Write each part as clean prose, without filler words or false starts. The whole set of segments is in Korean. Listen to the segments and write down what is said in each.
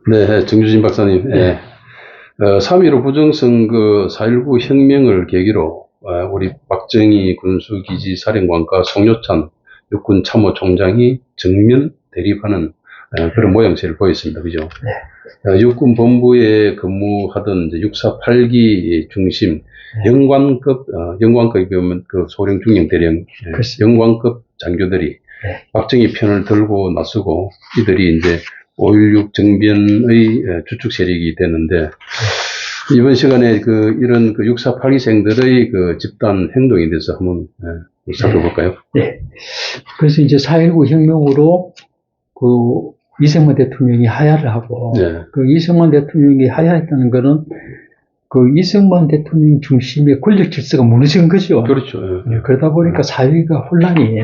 네, 정주진 박사님. 예. 3.15 부정선거 4.19 혁명을 계기로 우리 박정희 군수기지 사령관과 송교찬 육군 참모총장이 정면 대립하는 그런 모양새를 보였습니다. 그죠? 네. 육군 본부에 근무하던 이제 648기 중심 영관급이 보면 그 소령 중령 대령 영관급 장교들이 박정희 편을 들고 나서고 이들이 이제 5.16 정변의 주축 세력이 됐는데, 이번 시간에 이런 648기생들의 집단 행동에 대해서 한번 살펴볼까요? 네. 그래서 이제 4.19 혁명으로 이승만 대통령이 하야를 하고, 네. 이승만 대통령이 하야했다는 거는 이승만 대통령 중심의 권력 질서가 무너진 거죠. 그렇죠. 네. 그러다 보니까 사회가 혼란이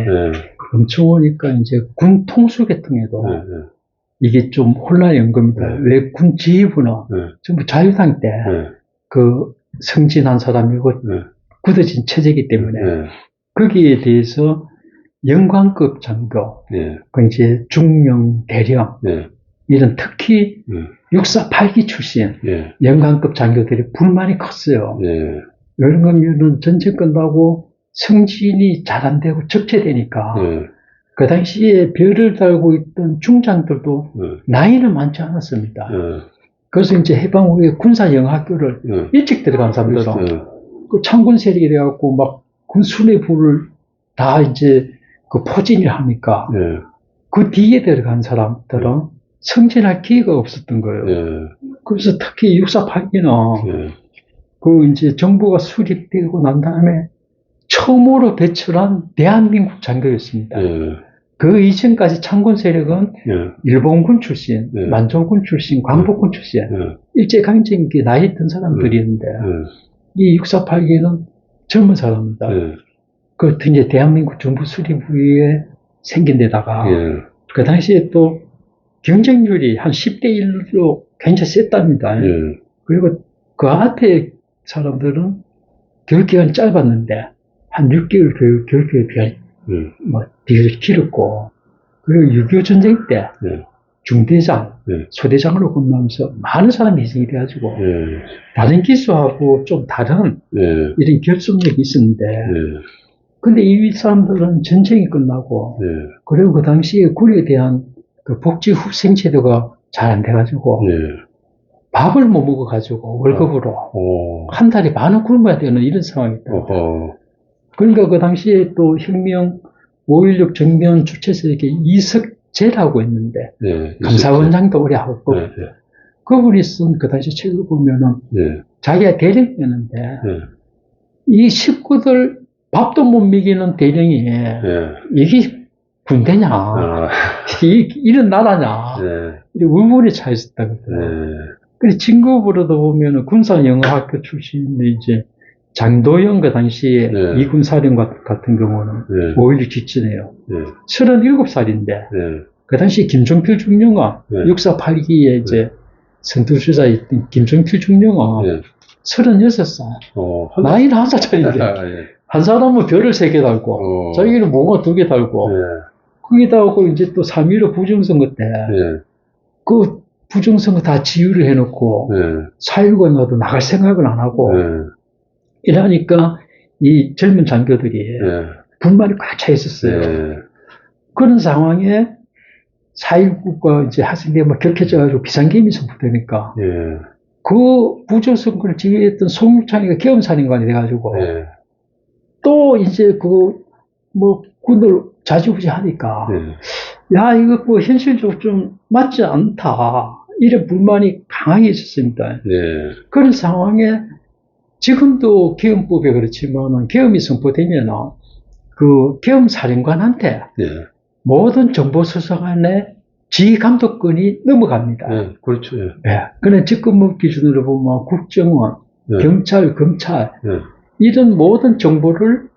엄청 오니까 이제 군 통수 계통에도 이게 좀 혼란이 온 겁니다. 왜 군 지휘부나 전부 자유당 때 성진한 사람이고 굳어진 체제이기 때문에 거기에 대해서 영관급 장교, 이제 중령, 대령 이런 특히 648기 출신 영관급 장교들이 불만이 컸어요. 이런 거면은 전쟁 끝나고 승진이 잘 안 되고 적체되니까 그 당시에 별을 달고 있던 중장들도 나이는 많지 않았습니다. 그래서 이제 해방 후에 군사영학교를 일찍 들어간 사람들은 그 창군 세력이 돼갖고 막 군수뇌부를 다 이제 포진을 하니까 그 뒤에 들어간 사람들은 승진할 기회가 없었던 거예요. 그래서 특히 648기는 이제 정부가 수립되고 난 다음에 처음으로 배출한 대한민국 장교였습니다. 그 이전까지 창군 세력은 일본군 출신, 만주군 출신, 광복군 출신, 일제강점기 나이 있던 사람들이었는데 이 648기는 젊은 사람입니다. 그 이제 대한민국 정부 수립 후에 생긴 데다가 그 당시에 또 경쟁률이 한 10대 1로 굉장히 셌답니다. 그리고 그 앞에 사람들은 교육기간이 짧았는데 한 6개월 교육에 비할 비교적 길었고, 그리고 6.25 전쟁 때 중대장, 소대장으로 근무하면서 많은 사람이 희생이 돼가지고 다른 기수하고 좀 다른 이런 결속력이 있었는데 근데 이 사람들은 전쟁이 끝나고 그리고 그 당시에 군에 대한 복지 후생 제도가 잘 안 돼가지고 밥을 못 먹어가지고 월급으로 한 달에 10,000원 굶어야 되는 이런 상황이었다. 그러니까 그 당시에 또 혁명 5.16 정변 주체 세력의 이석재라고 했는데 감사원장도 오래 하고 그분이 쓴 그 당시 책을 보면은 자기가 대령이었는데 이 식구들 밥도 못 먹이는 대령이 이게 군대냐 이런 나라냐 울분이 차 있었다 그러더라고요. 그래 진급으로도 보면은 군사영어학교 출신의 이제 장도영 그 당시에 이군 사령관 같은 경우는 5.16 직전이에요. 37살인데 그 당시 김종필 중령아 648기에 이제 선두주자였던 김종필 중령아 36살 나이는 한 살짜리인데 한 사람은 별을 3개 달고 자기는 몽어 2개 달고 거기다가 이제 또 3.15 부정선거 때 그 부정선거 다 지휘를 해놓고 4.19가 나도 나갈 생각을 안 하고 이러니까 이 젊은 장교들이 불만이 꽉 차 있었어요. 그런 상황에 4.19가 이제 학생들이 막 격해져가지고 비상계엄이 선포되니까 그 부정선거를 지휘했던 송육창이가 계엄사령관이 돼가지고 또 이제 군을 좌지우지 하니까 야 이거 현실적으로 좀 맞지 않다 이런 불만이 강하게 있었습니다. 그런 상황에 지금도 계엄법에 그렇지만 계엄이 선포되면 그 계엄사령관한테 모든 정보수사관의 지휘감독권이 넘어갑니다. 그렇죠. 그런 직권법 기준으로 보면 국정원, 경찰, 검찰 이런 모든 정보를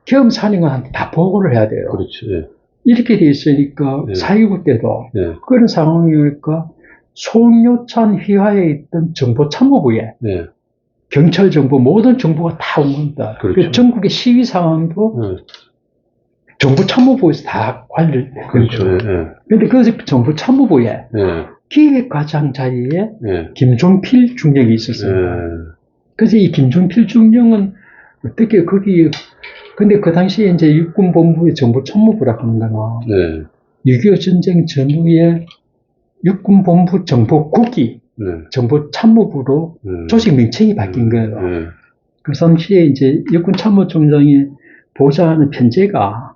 계엄사령관한테 다 보고를 해야 돼요. 그렇죠. 이렇게 돼 있으니까 4.19 때도 그런 상황이니까 송교찬 휘하에 있던 정보참모부에 경찰 정보 모든 정보가 다 온 겁니다. 그렇죠. 전국의 시위 상황도 정부 참모부에서 다 관리를 그렇죠. 근데 그 정부 참모부에 기획과장 자리에 김종필 중령이 있었습니다. 그래서 이 김종필 중령은 어떻게 거기 근데 그 당시에 이제 육군본부의 정부 참모부라고 하는 거는 6.25 전쟁 전후에 육군본부 정보국이 정부 참모부로 조직 명칭이 바뀐 거예요. 그 당시에 이제 육군참모총장이 보좌하는 편제가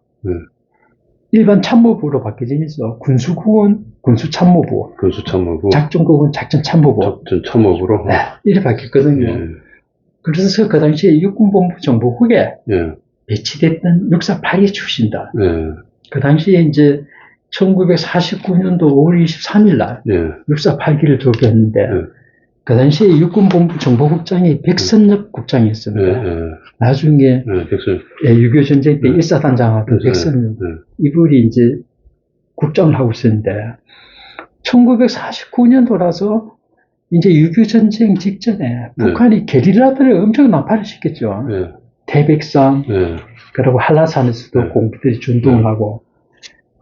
일반 참모부로 바뀌면서 군수국은 군수참모부, 작전국은 작전참모부, 작전참모부로 이렇게 바뀌었거든요. 그래서 그 당시에 육군본부 정보국에 배치됐던 648기 출신들. 그 당시에 이제 1949년도 5월 23일 날 648기를 조교했는데 그 당시에 육군본부 정보국장이 백선엽 국장이었습니다. 나중에 6.25 전쟁 때 일사단장하던 백선엽 이분이 이제 국장을 하고 있었는데 1949년도라서 이제 6.25 전쟁 직전에 북한이 게릴라들을 엄청 난파를 시켰죠. 태백산, 그리고 한라산에서도 공비들이 준동을 하고,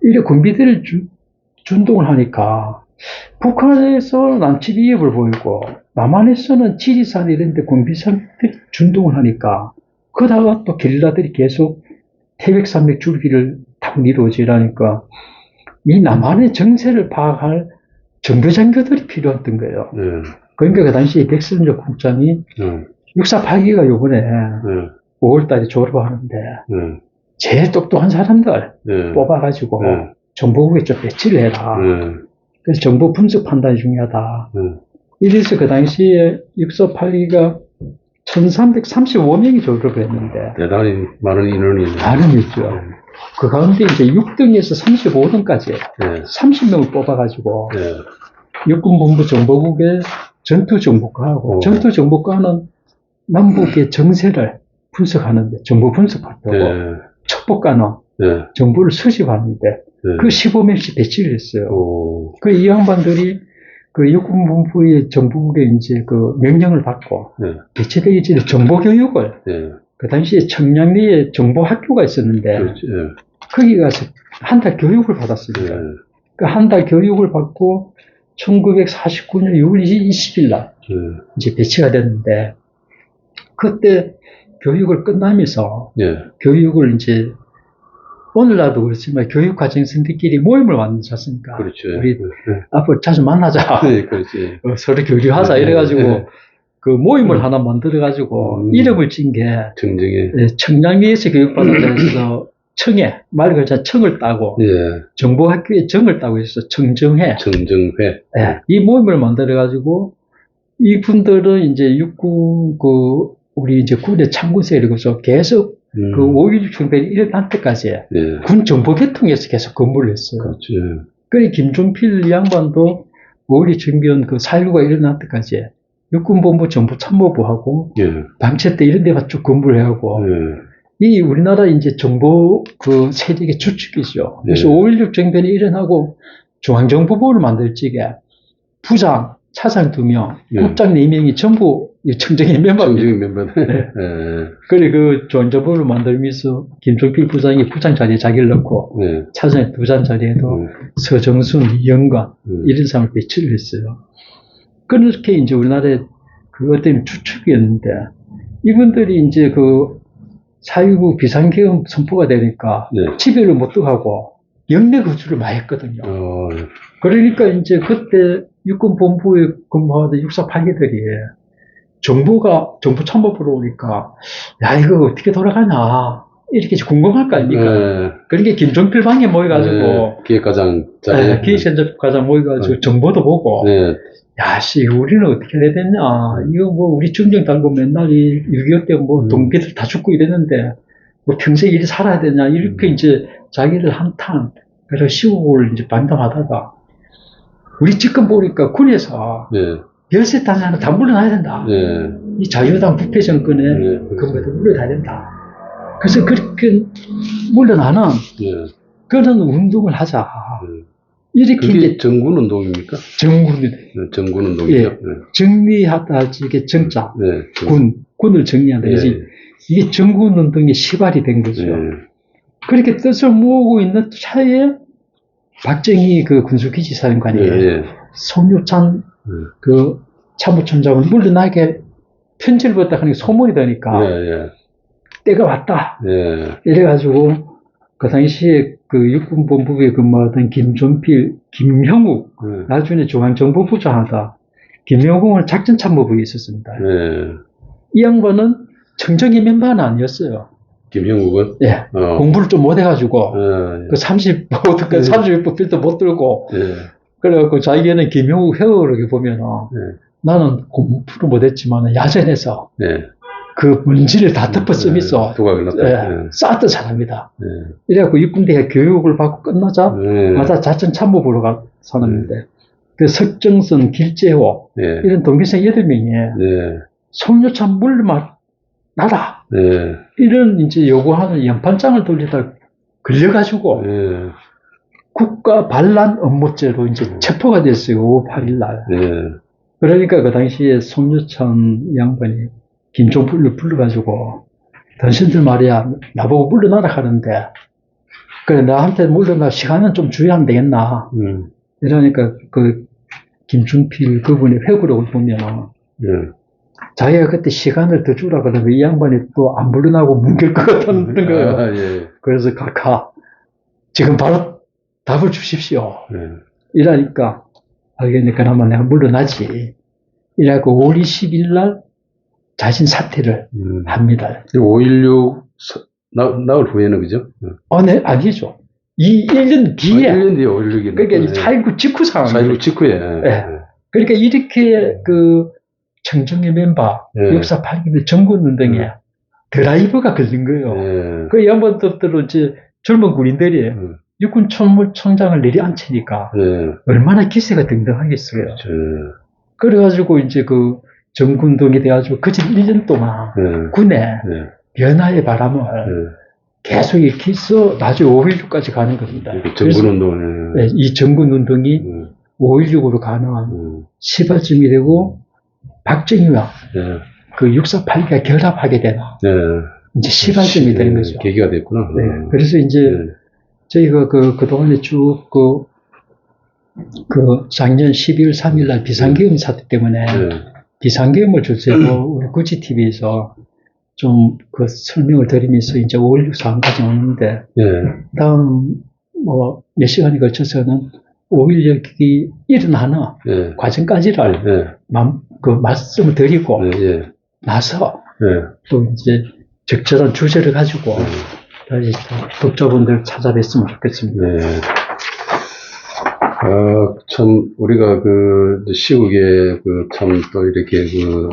이렇게 공비들을 준동을 하니까, 북한에서 남치 위협을 보이고, 남한에서는 지리산 이런 데 공비산들이 준동을 하니까, 그러다가 또 게릴라들이 계속 태백산맥 줄기를 타고 내려오지라니까, 이 남한의 정세를 파악할 정교장교들이 필요했던 거예요. 그러니까 그 당시에 백선엽 국장이 648기가 요번에 5월달에 졸업하는데 제일 똑똑한 사람들 뽑아가지고 정보국에 좀 배치를 해라. 그래서 정보 분석 판단이 중요하다. 이래서 그 당시에 648기가 1335명이 졸업을 했는데 대단히 많은 인원이 있죠. 그 가운데 이제 6등에서 35등까지 30명을 뽑아가지고 육군본부 정보국에 전투정보과하고 전투정보과는 남북의 정세를 분석하는데 정보 분석하고 첩보과는 정보를 수집하는데 그 15명씩 배치를 했어요. 그 이 양반들이 그 육군본부의 정보국에 이제 그 명령을 받고 배치되기 전에 정보교육을 그 당시에 청량리에 정보학교가 있었는데 거기 가서 한 달 교육을 받았습니다. 그 한 달 교육을 받고 1949년 6월 20일 날 이제 배치가 됐는데 그때 교육을 끝나면서 교육을 이제 오늘날도 그렇지만 교육과정생들끼리 모임을 만들지 않습니까? 그렇죠. 우리 앞으로 자주 만나자. 그렇지. 서로 교류하자. 이래가지고 그 모임을 하나 만들어가지고 이름을 찐 게 청량리에서 교육받는 데서 청해, 말 그대로 청을 따고 정보학교에 정을 따고 있어서 청정회. 이 모임을 만들어가지고 이분들은 이제 육군 우리 이제 군의 참군세 이러고서 계속 그 5.16 총변이 일어날 때까지 군 정보계통에서 계속 근무를 했어요. 그래 김종필 양반도 5.16 총변 그 4.19가 일어날 때까지 육군본부 정보참모부하고 방채 때 이런 데만 쭉 근무를 하고 이 우리나라 이제 정보 그 세력의 주축이죠. 그래서 5.16 정변이 일어나고 중앙정보부를 만들 적에 부장, 차장 2명, 국장 4명이 전부 청정의 멤버입니다. 그래 그 중앙정보부를 만들면서 김종필 부장이 부장 자리에 자기를 넣고 차장 부장 자리에도 서정순, 이영관 이런 사람을 배치를 했어요. 그렇게 이제 우리나라의 그 어떤 주축이었는데 이분들이 이제 그 4.19 비상계엄 선포가 되니까 집에를 못 들어가고 영내 거주를 많이 했거든요. 그러니까 이제 그때 육군본부에 근무하던 648기들이 정부 참모부로 오니까 야 이거 어떻게 돌아가나 이렇게 궁금할 거 아닙니까? 그러니까 김종필 방에 모여가지고 기획과장 기획과장 모여가지고 정보도 보고 야씨 우리는 어떻게 해야 되냐 이거 뭐 우리 중정 달고 맨날 6.25 때 뭐 동기들 다 죽고 이랬는데 뭐 평생 이리 살아야 되냐 이렇게 이제 자기를 한탄 그래서 시국을 이제 반담하다가 우리 지금 보니까 군에서 열세탄 하나 다 물러나야 된다. 이 자유당 부패 정권에 그거부터 물러나야 된다. 그래서 그렇게 물러나는 그런 운동을 하자. 이렇게 그게 이제 정군운동입니까? 정군운동이죠. 정리하다 이게 정자 군을 정리한다. 이게 정군운동이 시발이 된 거죠. 그렇게 뜻을 모으고 있는 차에 박정희 그 군수기지사령관이 송유찬 그 참모총장을 물러나게 편지를 받다 하니 소문이 되니까 때가 왔다. 이래가지고 그 당시에 그 육군본부에 근무하던 김종필, 김형욱, 나중에 중앙정보부장 하다 김영웅은 작전참모부에 있었습니다. 이 양반은 청정기 멤버는 아니었어요. 김형욱은? 예. 공부를 좀 못해가지고, 그 30%필도 못 들고, 그래갖고 자기는 김형욱 회원을 보면은, 나는 공부를 못했지만 야전에서, 그 문지를 다 덮었으면서, 쌓았던 사람이다. 이래갖고 육군대에 교육을 받고 끝나자마자 작전참모부로 가서는데, 그 석정선, 길재호, 이런 동기생 8명이, 송유찬 물만 나라. 이런 이제 요구하는 연판장을 돌리다 걸려가지고, 국가 반란 업무죄로 이제 체포가 됐어요. 5월 8일 날. 그러니까 그 당시에 송유찬 양반이 김종필을 불러가지고, 당신들 말이야, 나보고 물러나라 하는데, 그래, 나한테 물러나 시간은 좀 주의하면 되겠나. 이러니까 그 김종필 그분의 회고록을 보면, 자기가 그때 시간을 더 주라 그러면 이 양반이 또 안 물러나고 뭉갤 것 같다는 거예요. 그래서 각하, 지금 바로 답을 주십시오. 이러니까, 알겠네, 그나마 내가 물러나지. 이래갖고 5월 20일 날 자신 사퇴를 합니다. 5.16 나흘 후에는, 그죠? 네, 아니죠. 1년 뒤에. 1년 뒤에 5.16이. 그러니까 4.19 직후 상황이에요. 4.19 직후에. 그러니까 이렇게 그 청정의 멤버, 역사 파기의 정군운동에 드라이버가 걸린 거예요. 그 양반들은 이제 젊은 군인들이 육군 참모총장을 내려앉히니까 얼마나 기세가 등등하겠어요. 그래가지고 이제 그 정군운동이 돼가지고 그집 1년 동안 군의 변화의 바람을 계속 일으켜서 나중에 5.16까지 가는 겁니다. 정군운동. 이 정군운동이 5.16으로 가능한 시발점이 되고 박정희와 그 6.48기가 결합하게 되는 이제 시발점이 되는 거죠. 계기가 됐구나. 그래서 이제 저희가 그동안에 쭉 그 작년 12월 3일 날 비상계엄 사태 때문에 비상계엄을 주제로 우리 구지TV에서 좀 그 설명을 드리면서 이제 5.16 상황까지 오는데 다음 뭐 몇 시간에 걸쳐서는 5.16이 일어나는 과정까지를 말씀을 드리고 나서 또 이제 적절한 주제를 가지고 다시 독자분들 찾아뵀으면 좋겠습니다. 참 우리가 그 시국에 그 참 또 이렇게 그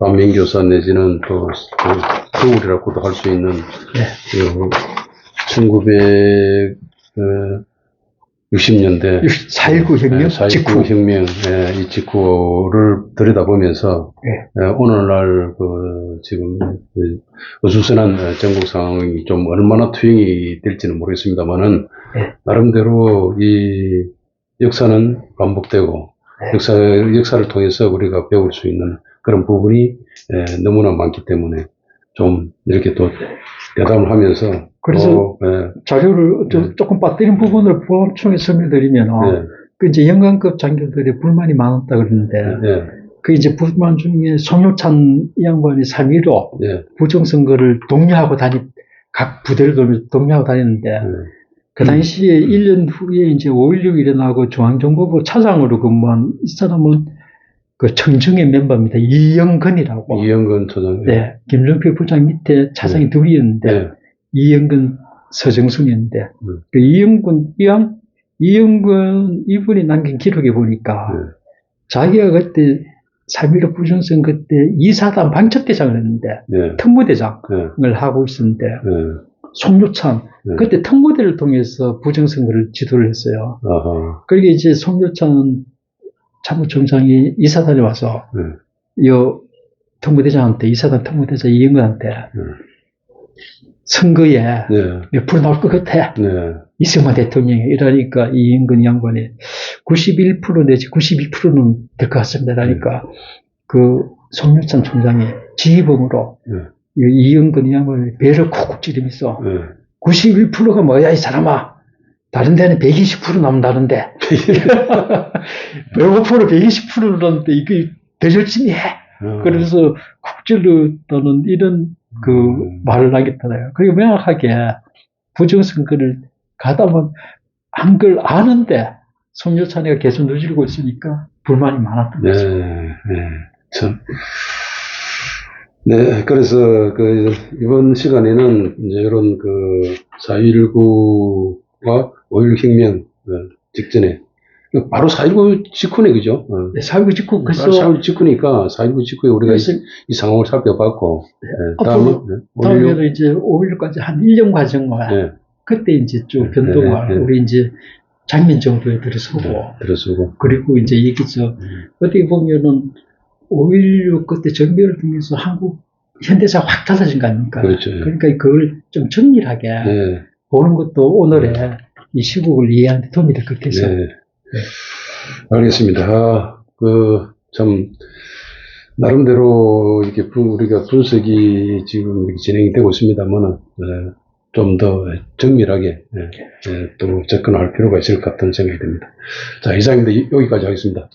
반민교사 내지는 또 겨울이라고도 할 수 있는 1960년대 4.19 혁명 직후 혁명 이 직후를 들여다보면서 오늘날 그 지금 어수선한 전국 상황이 좀 얼마나 투영이 될지는 모르겠습니다만은 나름대로 이 역사는 반복되고 역사를 통해서 우리가 배울 수 있는 그런 부분이 너무나 많기 때문에 좀 이렇게 또 대담을 하면서 그래서 자료를 조금 빠뜨린 부분을 보충해 설명드리면 그 이제 영관급 장교들의 불만이 많았다 그러는데 그 이제 불만 중에 송유찬 양반이 3.15 부정선거를 독려하고 각 부대를 돌면서 독려하고 다녔는데 그 당시에 1년 후에 이제 5.16 일어나고 중앙정보부 차장으로 근무한 이 사람은 그 청정의 멤버입니다. 이영근이라고. 이영근 차장. 김종필 부장 밑에 차장이 둘이었는데, 이영근 서정순이었는데, 그 이영근 이분이 남긴 기록에 보니까, 자기가 그때 3.15 부정선거 때 2사단 방첩대장을 했는데, 특무대장을 하고 있었는데, 송유찬, 그때 특무대를 통해서 부정선거를 지도를 했어요. 그러니까 이제 송유찬 참모총장이 이사단에 와서 요 특무대장한테 이사단 특무대장 이영근한테 선거에 몇 프로 나올 것 같아. 이승만 대통령이 이러니까 이영근 양반이 91% 내지 92%는 될 것 같습니다. 그러니까 그 송유찬 총장이 지휘범으로 이영근이야말로 배를 콕콕 찌르면서 91%가 뭐야 이 사람아, 다른 데는 120% 남는다는데 105% 120%라는데 이게 더 열심히 해. 그래서 콕 찔렀다는 이런 그 말을 하겠잖아요. 그리고 명확하게 부정선거를 가다 보면 한 걸 아는데 송여찬이가 계속 누질고 있으니까 불만이 많았던 거죠. 참. 네, 그래서 이번 시간에는 이제 이런 4.19와 5.16 혁명 직전에 바로 4.19 직후네, 그죠? 네, 4.19 직후. 그래서 4.19 직후니까 4.19 직후에 우리가 이 상황을 살펴봤고, 다음에는 이제 5.16까지 한 1년 과정을 그때 이제 쭉 변동을 우리 이제 장면 정도에 들어서고 그리고 이제 여기서 어떻게 보면은 5.16 그때 정변을 통해서 한국 현대사 확 달라진 거 아닙니까? 그렇죠. 그러니까 그걸 좀 정밀하게 보는 것도 오늘의 이 시국을 이해하는 데 도움이 될 것 같아서. 알겠습니다. 참 나름대로 이렇게 우리가 분석이 지금 이렇게 진행이 되고 있습니다만은 좀 더 정밀하게 또 접근할 필요가 있을 것 같은 생각이 듭니다. 자, 이상입니다. 여기까지 하겠습니다.